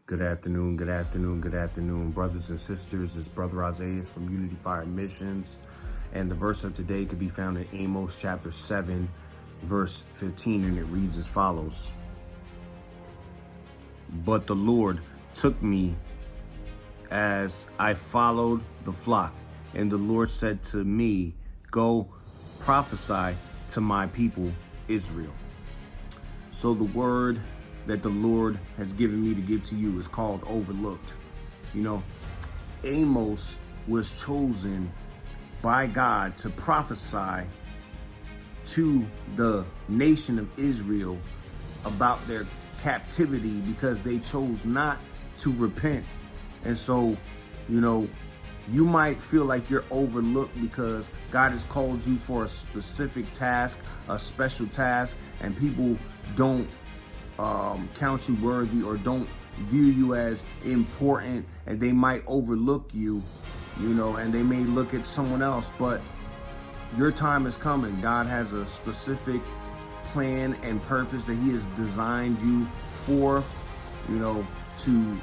Good afternoon, good afternoon, good afternoon, brothers and sisters. It's Brother Isaiah from Unity Fire Missions. And the verse of today could be found in Amos chapter 7, verse 15, and it reads as follows. But the Lord took me as I followed the flock, and the Lord said to me, go prophesy to my people Israel. So the word that the Lord has given me to give to you is called overlooked. You know, Amos was chosen by God to prophesy to the nation of Israel about their captivity because they chose not to repent. And so, you know, you might feel like you're overlooked because God has called you for a specific task, a special task, and people don't count you worthy or don't view you as important, and they might overlook you, you know, and they may look at someone else. But your time is coming. God has a specific plan and purpose that he has designed you for, you know, to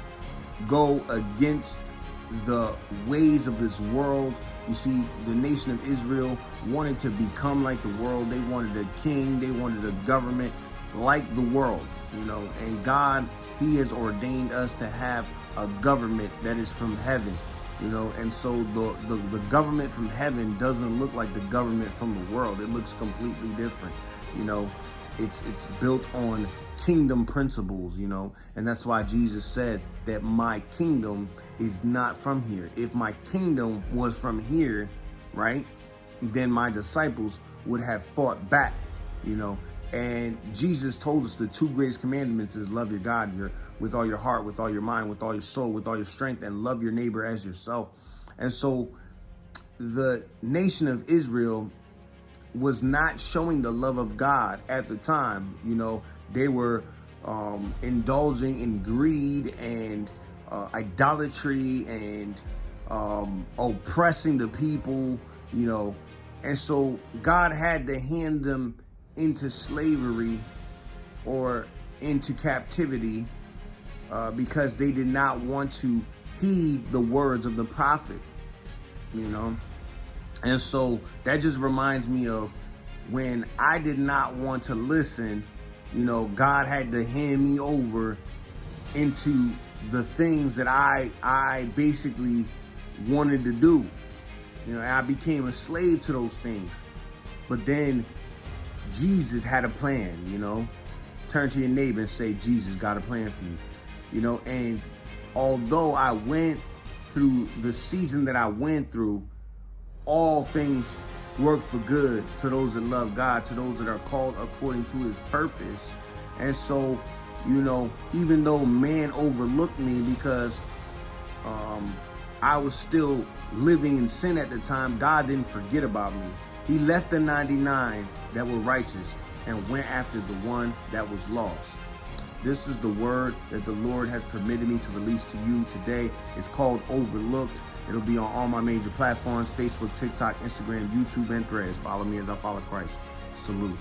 go against the ways of this world. You see, the nation of Israel wanted to become like the world. They wanted a king, they wanted a government like the world, you know, and God, he has ordained us to have a government that is from heaven, you know, and so the government from heaven doesn't look like the government from the world. It looks completely different, you know. It's built on kingdom principles, you know, and that's why Jesus said that my kingdom is not from here. If my kingdom was from here, right, then my disciples would have fought back, you know. And Jesus told us the two greatest commandments is love your God with all your heart, with all your mind, with all your soul, with all your strength, and love your neighbor as yourself. And so the nation of Israel was not showing the love of God at the time. You know, they were indulging in greed and idolatry and oppressing the people, you know. And so God had to hand them into slavery or into captivity because they did not want to heed the words of the prophet, you know. And so that just reminds me of when I did not want to listen, you know, God had to hand me over into the things that I basically wanted to do. You know, I became a slave to those things. But then Jesus had a plan, you know. Turn to your neighbor and say, Jesus got a plan for you, you know. And although I went through the season that I went through, all things work for good to those that love God, to those that are called according to his purpose. And so, you know, even though man overlooked me because I was still living in sin at the time, God didn't forget about me. He left the 99 that were righteous and went after the one that was lost. This is the word that the Lord has permitted me to release to you today. It's called Overlooked. It'll be on all my major platforms: Facebook, TikTok, Instagram, YouTube, and Threads. Follow me as I follow Christ. Salute.